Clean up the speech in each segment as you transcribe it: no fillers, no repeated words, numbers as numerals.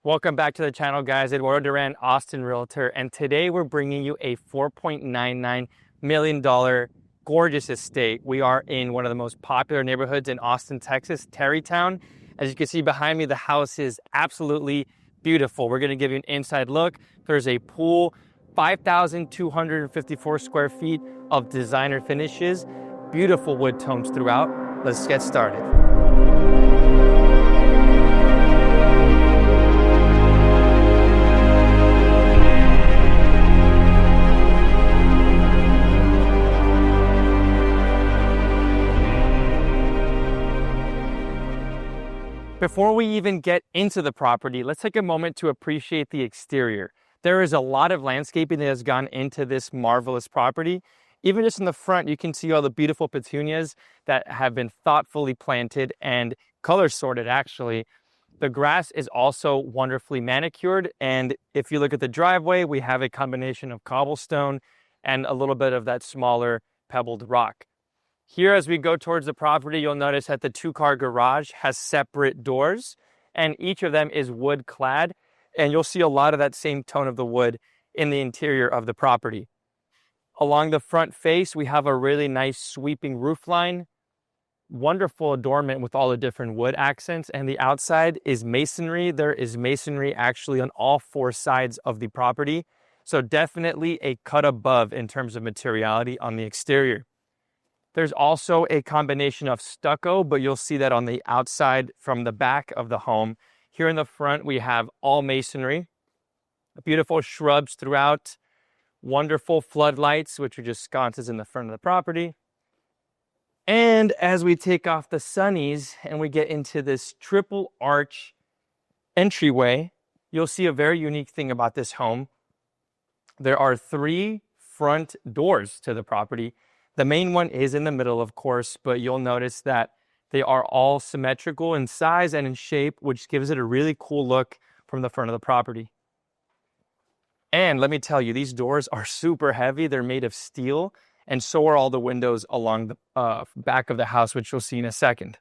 Welcome back to the channel, guys. Eduardo Duran, Austin Realtor, and today we're bringing you a $4.99 million gorgeous estate. We are in one of the most popular neighborhoods in Austin, Texas, Tarrytown. As you can see behind me, the house is absolutely beautiful. We're going to give you an inside look. There's a pool, 5,254 square feet of designer finishes, beautiful wood tones throughout. Let's get started. Before we even get into the property, let's take a moment to appreciate the exterior. There is a lot of landscaping that has gone into this marvelous property. Even just in the front, you can see all the beautiful petunias that have been thoughtfully planted and color sorted, actually. The grass is also wonderfully manicured. And if you look at the driveway, we have a combination of cobblestone and a little bit of that smaller pebbled rock. Here, as we go towards the property, you'll notice that the two-car garage has separate doors, and each of them is wood clad, and you'll see a lot of that same tone of the wood in the interior of the property. Along the front face, we have a really nice sweeping roof line, wonderful adornment with all the different wood accents, and the outside is masonry. There is masonry actually on all four sides of the property, so definitely a cut above in terms of materiality on the exterior. There's also a combination of stucco, but you'll see that on the outside from the back of the home. Here in the front, we have all masonry, beautiful shrubs throughout, wonderful floodlights, which are just sconces in the front of the property. And as we take off the sunnies and we get into this triple arch entryway, you'll see a very unique thing about this home. There are 3 front doors to the property. The main one is in the middle, of course, but you'll notice that they are all symmetrical in size and in shape, which gives it a really cool look from the front of the property. And let me tell you, these doors are super heavy. They're made of steel, and so are all the windows along the back of the house, which you'll see in a second.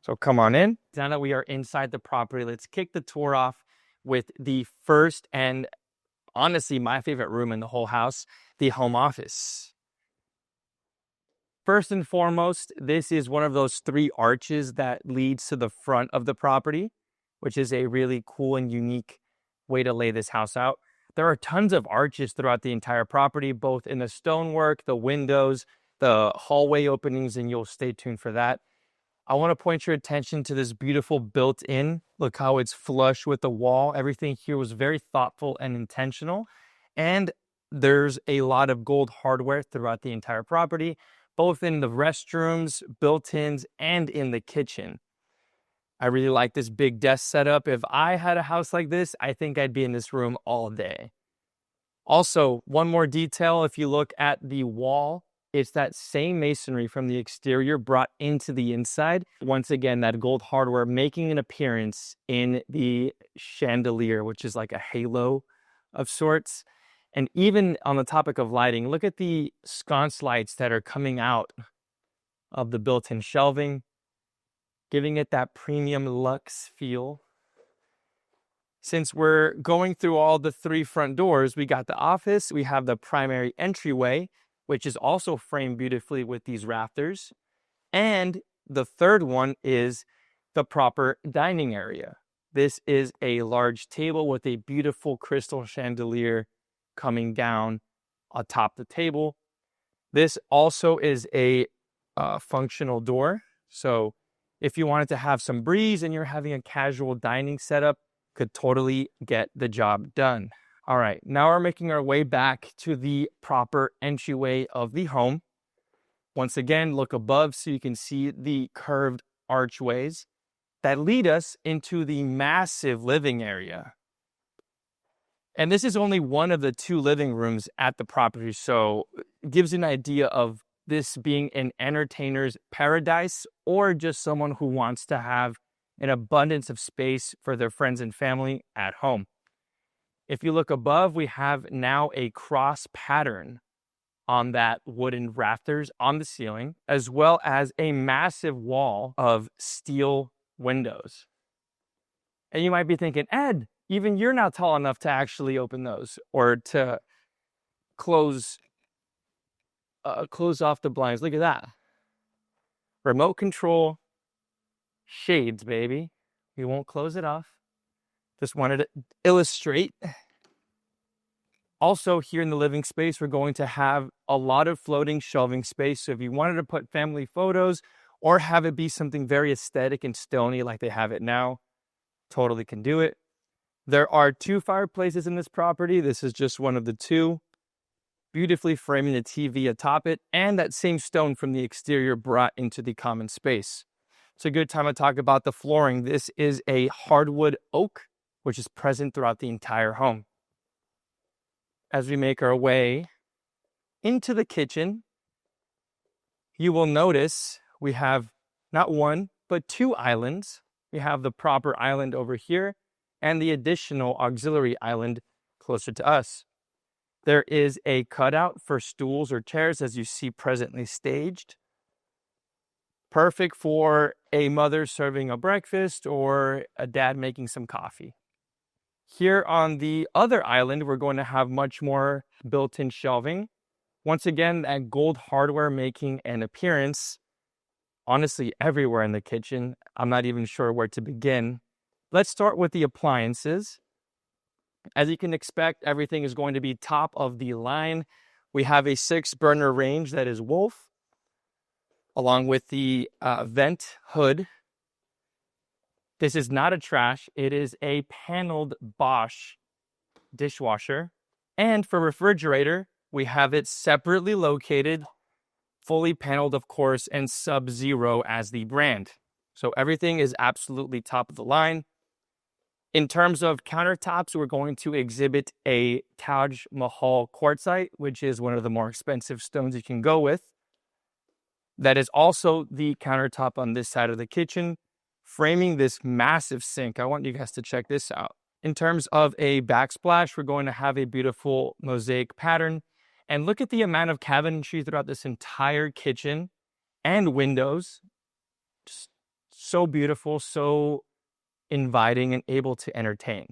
So come on in. Now that we are inside the property, let's kick the tour off with the first and honestly my favorite room in the whole house, the home office. First and foremost, this is one of those 3 arches that leads to the front of the property, which is a really cool and unique way to lay this house out. There are tons of arches throughout the entire property, both in the stonework, the windows, the hallway openings, and you'll stay tuned for that. I want to point your attention to this beautiful built-in. Look how it's flush with the wall. Everything here was very thoughtful and intentional. And there's a lot of gold hardware throughout the entire property, both in the restrooms, built-ins, and in the kitchen. I really like this big desk setup. If I had a house like this, I think I'd be in this room all day. Also, one more detail, if you look at the wall, it's that same masonry from the exterior brought into the inside. Once again, that gold hardware making an appearance in the chandelier, which is like a halo of sorts. And even on the topic of lighting, look at the sconce lights that are coming out of the built-in shelving, giving it that premium luxe feel. Since we're going through all the 3 front doors, we got the office, we have the primary entryway, which is also framed beautifully with these rafters. And the third one is the proper dining area. This is a large table with a beautiful crystal chandelier coming down atop the table. This also is a functional door. So if you wanted to have some breeze and you're having a casual dining setup, could totally get the job done. All right, now we're making our way back to the proper entryway of the home. Once again, look above so you can see the curved archways that lead us into the massive living area. And this is only one of the 2 living rooms at the property, so it gives you an idea of this being an entertainer's paradise or just someone who wants to have an abundance of space for their friends and family at home. If you look above, we have now a cross pattern on that wooden rafters on the ceiling, as well as a massive wall of steel windows. And you might be thinking, Ed, Even you're not tall enough to actually open those or to close off the blinds. Look at that. Remote control shades, baby. We won't close it off. Just wanted to illustrate. Also, here in the living space, we're going to have a lot of floating shelving space. So if you wanted to put family photos or have it be something very aesthetic and stony like they have it now, totally can do it. There are 2 fireplaces in this property. This is just one of the 2. Beautifully framing the TV atop it, and that same stone from the exterior brought into the common space. It's a good time to talk about the flooring. This is a hardwood oak, which is present throughout the entire home. As we make our way into the kitchen, you will notice we have not 1, but 2 islands. We have the proper island over here and the additional auxiliary island closer to us. There is a cutout for stools or chairs, as you see presently staged. Perfect for a mother serving a breakfast or a dad making some coffee. Here on the other island, we're going to have much more built-in shelving. Once again, that gold hardware making an appearance, honestly, everywhere in the kitchen. I'm not even sure where to begin. Let's start with the appliances. As you can expect, everything is going to be top of the line. We have a 6-burner range that is Wolf, along with the vent hood. This is not a trash. It is a paneled Bosch dishwasher. And for refrigerator, we have it separately located, fully paneled, of course, and Sub-Zero as the brand. So everything is absolutely top of the line. In terms of countertops, we're going to exhibit a Taj Mahal quartzite, which is one of the more expensive stones you can go with. That is also the countertop on this side of the kitchen, framing this massive sink. I want you guys to check this out. In terms of a backsplash, we're going to have a beautiful mosaic pattern. And look at the amount of cabinetry throughout this entire kitchen and windows. Just so beautiful, so inviting and able to entertain.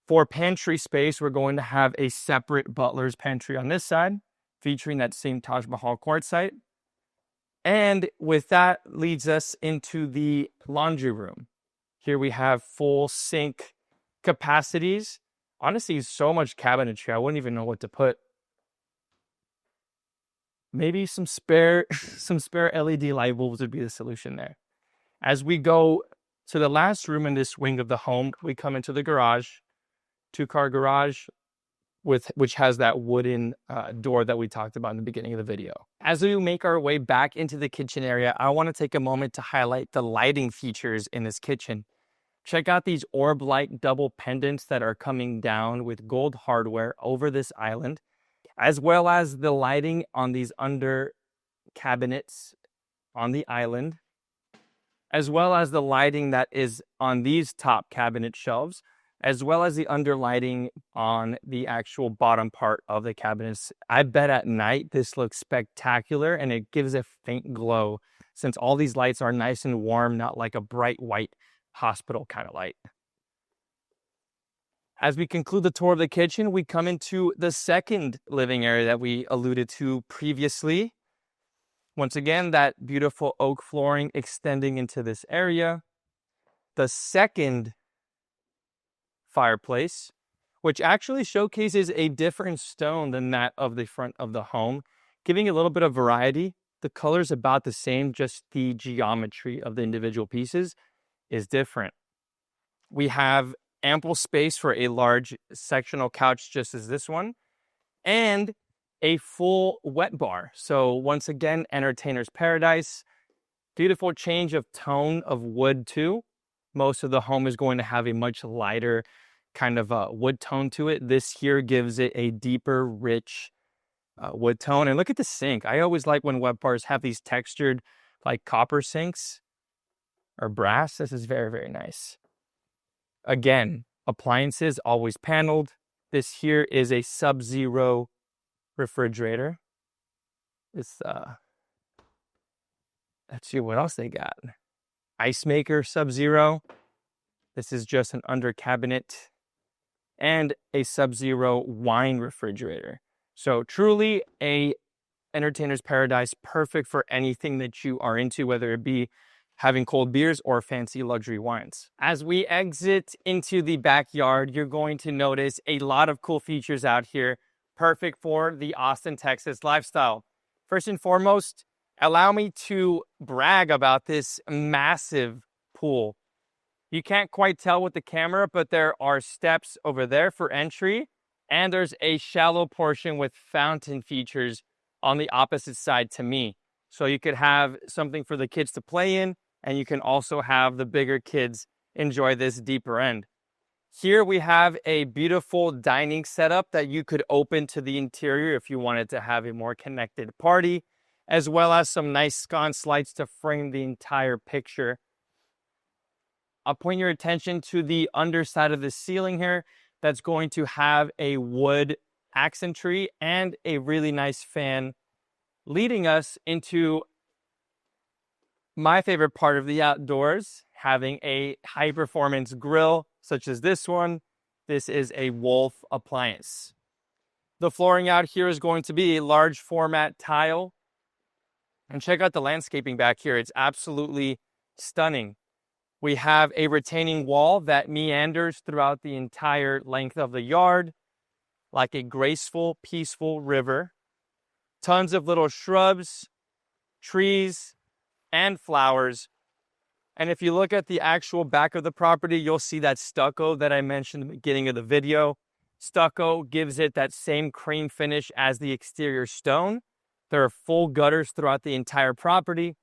For pantry space, we're going to have a separate butler's pantry on this side, featuring that same Taj Mahal quartzite. And with that leads us into the laundry room. Here we have full sink capacities. Honestly, so much cabinetry, I wouldn't even know what to put. Maybe some spare LED light bulbs would be the solution there. As we go to the last room in this wing of the home, we come into the garage, 2-car garage, which has that wooden door that we talked about in the beginning of the video. As we make our way back into the kitchen area, I want to take a moment to highlight the lighting features in this kitchen. Check out these orb-like double pendants that are coming down with gold hardware over this island, as well as the lighting on these under cabinets on the island, as well as the lighting that is on these top cabinet shelves, as well as the underlighting on the actual bottom part of the cabinets. I bet at night this looks spectacular and it gives a faint glow since all these lights are nice and warm, not like a bright white hospital kind of light. As we conclude the tour of the kitchen, we come into the second living area that we alluded to previously. Once again, that beautiful oak flooring extending into this area. The second fireplace, which actually showcases a different stone than that of the front of the home, giving a little bit of variety. The color's about the same, just the geometry of the individual pieces is different. We have ample space for a large sectional couch just as this one, and a full wet bar. So once again, entertainer's paradise. Beautiful change of tone of wood too. Most of the home is going to have a much lighter kind of wood tone to it. This here gives it a deeper, rich wood tone. And look at the sink. I always like when wet bars have these textured like copper sinks or brass. This is very, very nice. Again, appliances always paneled. This here is a Sub-Zero refrigerator. It's let's see what else they got. Ice maker Sub-Zero. This is just an under cabinet and a Sub-Zero wine refrigerator. So truly a entertainer's paradise, perfect for anything that you are into, whether it be having cold beers or fancy luxury wines. As we exit into the backyard, you're going to notice a lot of cool features out here, perfect for the Austin, Texas lifestyle. First and foremost, allow me to brag about this massive pool. You can't quite tell with the camera, but there are steps over there for entry, and there's a shallow portion with fountain features on the opposite side to me. So you could have something for the kids to play in, and you can also have the bigger kids enjoy this deeper end. Here we have a beautiful dining setup that you could open to the interior if you wanted to have a more connected party, as well as some nice sconce lights to frame the entire picture. I'll point your attention to the underside of the ceiling here. That's going to have a wood accent tree and a really nice fan, leading us into my favorite part of the outdoors, having a high performance grill such as this one. This is a Wolf appliance. The flooring out here is going to be a large format tile. And check out the landscaping back here. It's absolutely stunning. We have a retaining wall that meanders throughout the entire length of the yard, like a graceful, peaceful river. Tons of little shrubs, trees, and flowers. And if you look at the actual back of the property, you'll see that stucco that I mentioned in the beginning of the video. Stucco gives it that same cream finish as the exterior stone. There are full gutters throughout the entire property.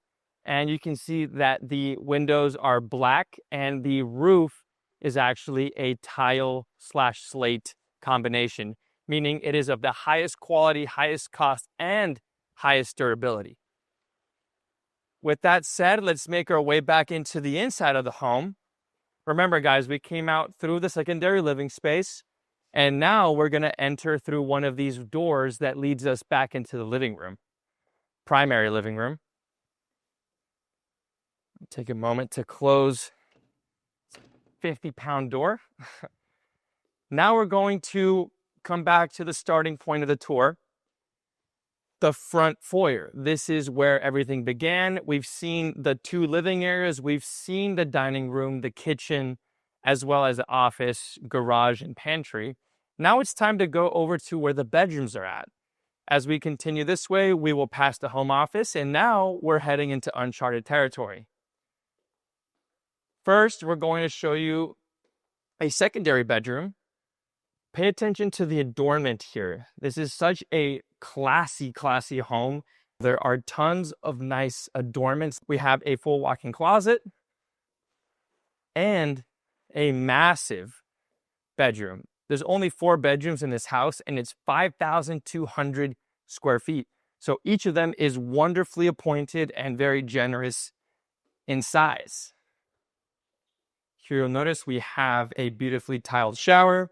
And you can see that the windows are black and the roof is actually a tile/slate combination, meaning it is of the highest quality, highest cost, and highest durability. With that said, let's make our way back into the inside of the home. Remember, guys, we came out through the secondary living space, and now we're going to enter through one of these doors that leads us back into the living room, primary living room. Take a moment to close 50-pound door. Now we're going to come back to the starting point of the tour, the front foyer. This is where everything began. We've seen the two living areas. We've seen the dining room, the kitchen, as well as the office, garage, and pantry. Now it's time to go over to where the bedrooms are at. As we continue this way, we will pass the home office, and now we're heading into uncharted territory. First, we're going to show you a secondary bedroom. Pay attention to the adornment here. This is such a classy home. There are tons of nice adornments. We have a full walk-in closet and a massive bedroom. There's only 4 bedrooms in this house, and it's 5,200 square feet. So each of them is wonderfully appointed and very generous in size. Here you'll notice we have a beautifully tiled shower,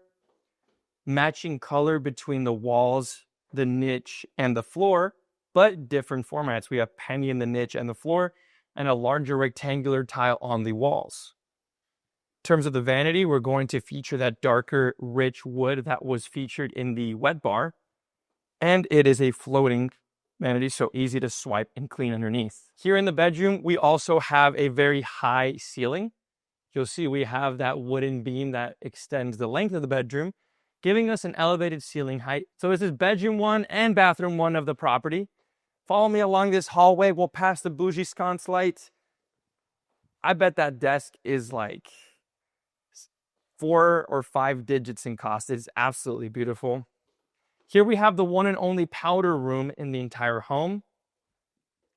matching color between the walls, the niche, and the floor, but different formats. We have penny in the niche and the floor, and a larger rectangular tile on the walls. In terms of the vanity, we're going to feature that darker, rich wood that was featured in the wet bar, and it is a floating vanity, so easy to swipe and clean underneath. Here in the bedroom, we also have a very high ceiling. You'll see we have that wooden beam that extends the length of the bedroom, giving us an elevated ceiling height. So this is bedroom 1 and bathroom 1 of the property. Follow me along this hallway. We'll pass the bougie sconce light. I bet that desk is like 4 or 5 digits in cost. It's absolutely beautiful. Here we have the one and only powder room in the entire home.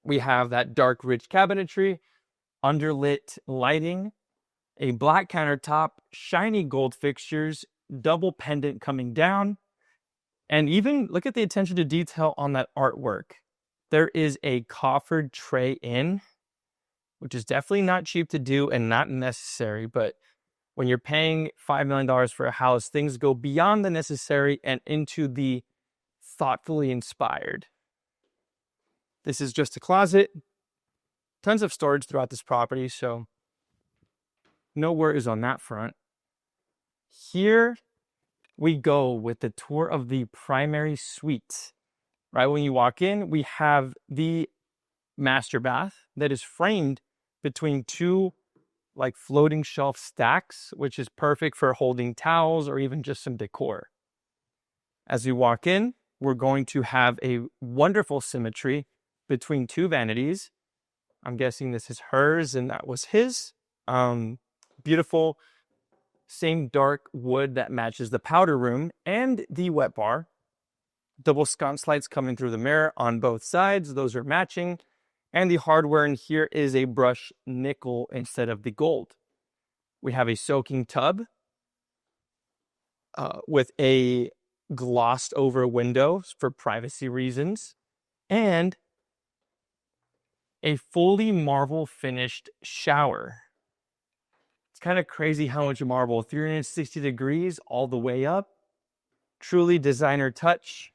We have that dark, rich cabinetry, underlit lighting, a black countertop, shiny gold fixtures, double pendant coming down, and even look at the attention to detail on that artwork. There is a coffered tray in, which is definitely not cheap to do and not necessary, but when you're paying $5 million for a house, things go beyond the necessary and into the thoughtfully inspired. This is just a closet. Tons of storage throughout this property, so No worries on that front. Here we go with the tour of the primary suite. Right when you walk in, we have the master bath that is framed between two like floating shelf stacks, which is perfect for holding towels or even just some decor. As we walk in, we're going to have a wonderful symmetry between two vanities. I'm guessing this is hers and that was his. Beautiful, same dark wood that matches the powder room and the wet bar. Double sconce lights coming through the mirror on both sides. Those are matching. And the hardware in here is a brushed nickel instead of the gold. We have a soaking tub with a glossed over window for privacy reasons. And a fully marble finished shower. It's kind of crazy how much marble, 360 degrees all the way up. Truly designer touch.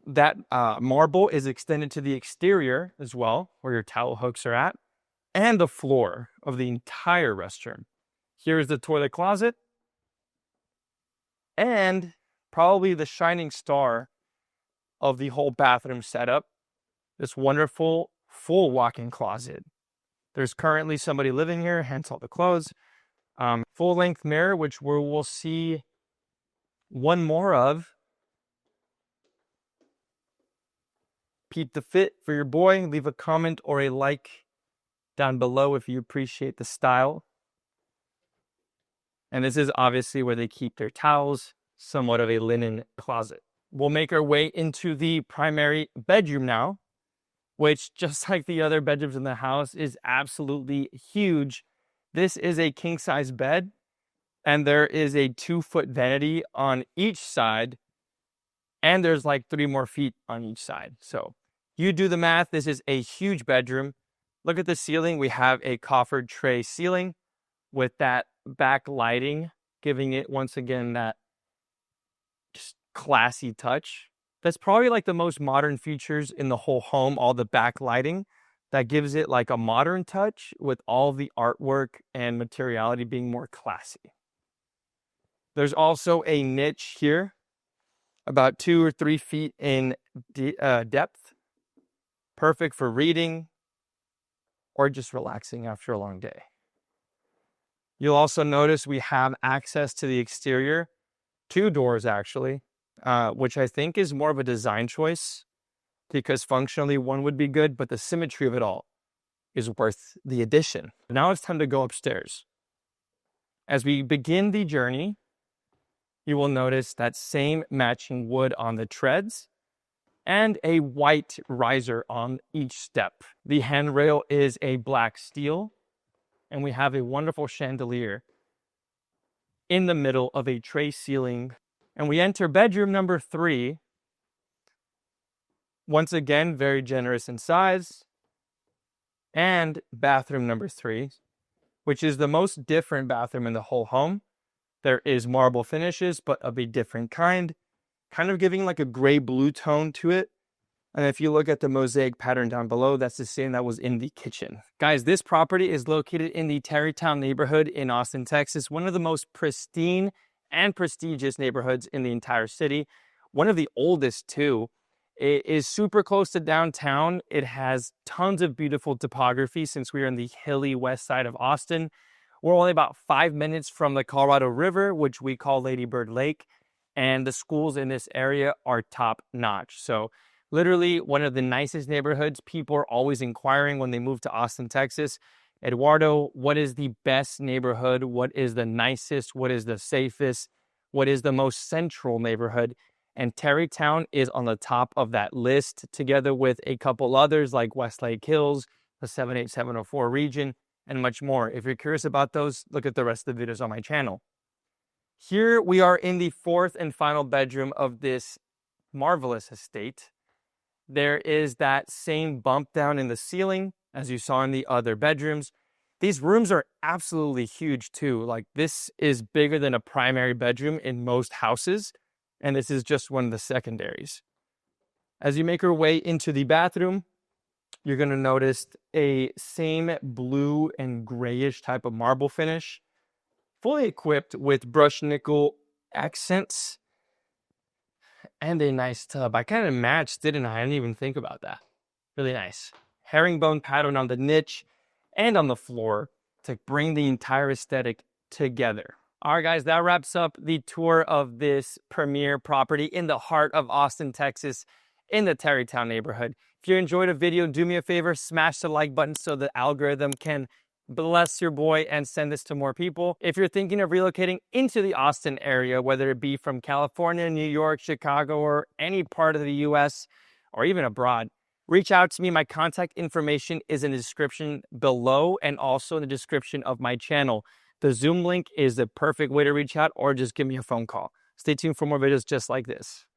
That marble is extended to the exterior as well, where your towel hooks are at, and the floor of the entire restroom. Here's the toilet closet, and probably the shining star of the whole bathroom setup, this wonderful full walk-in closet. There's currently somebody living here, hence all the clothes. Full-length mirror, which we'll see one more of. Peep the fit for your boy. Leave a comment or a like down below if you appreciate the style. And this is obviously where they keep their towels, somewhat of a linen closet. We'll make our way into the primary bedroom now, which, just like the other bedrooms in the house, is absolutely huge. This is a king-size bed, and there is a 2-foot vanity on each side, and there's like 3 more feet on each side. So you do the math. This is a huge bedroom. Look at the ceiling. We have a coffered tray ceiling with that back lighting, giving it, once again, that just classy touch. That's probably like the most modern features in the whole home, all the backlighting. That gives it like a modern touch with all the artwork and materiality being more classy. There's also a niche here, about 2 or 3 feet in depth. Perfect for reading or just relaxing after a long day. You'll also notice we have access to the exterior, 2 doors actually. Which I think is more of a design choice because functionally one would be good, but the symmetry of it all is worth the addition. Now it's time to go upstairs. As we begin the journey, you will notice that same matching wood on the treads and a white riser on each step. The handrail is a black steel, and we have a wonderful chandelier in the middle of a tray ceiling. And we enter bedroom number 3. Once again, very generous in size. And bathroom number 3, which is the most different bathroom in the whole home. There is marble finishes, but of a different kind of giving like a gray-blue tone to it. And if you look at the mosaic pattern down below, that's the same that was in the kitchen. Guys, this property is located in the Tarrytown neighborhood in Austin, Texas, one of the most pristine and prestigious neighborhoods in the entire city. One of the oldest too. It is super close to downtown. It has tons of beautiful topography since we are in the hilly west side of Austin. We're only about 5 minutes from the Colorado River, which we call Lady Bird Lake. And the schools in this area are top notch. So literally one of the nicest neighborhoods. People are always inquiring when they move to Austin, Texas. Eduardo, what is the best neighborhood? What is the nicest? What is the safest? What is the most central neighborhood? And Tarrytown is on the top of that list, together with a couple others like Westlake Hills, the 78704 region, and much more. If you're curious about those, look at the rest of the videos on my channel. Here we are in the 4th and final bedroom of this marvelous estate. There is that same bump down in the ceiling as you saw in the other bedrooms. These rooms are absolutely huge too. Like, this is bigger than a primary bedroom in most houses, and this is just one of the secondaries. As you make your way into the bathroom, You're going to notice a same blue and grayish type of marble finish, fully equipped with brushed nickel accents and a nice tub. I kind of matched, didn't I? I didn't even think about that. Really nice. Herringbone pattern on the niche and on the floor to bring the entire aesthetic together. All right, guys, that wraps up the tour of this premier property in the heart of Austin, Texas, in the Tarrytown neighborhood. If you enjoyed the video, do me a favor, smash the like button so the algorithm can bless your boy and send this to more people. If you're thinking of relocating into the Austin area, whether it be from California, New York, Chicago, or any part of the US, or even abroad, reach out to me. My contact information is in the description below and also in the description of my channel. The Zoom link is the perfect way to reach out, or just give me a phone call. Stay tuned for more videos just like this.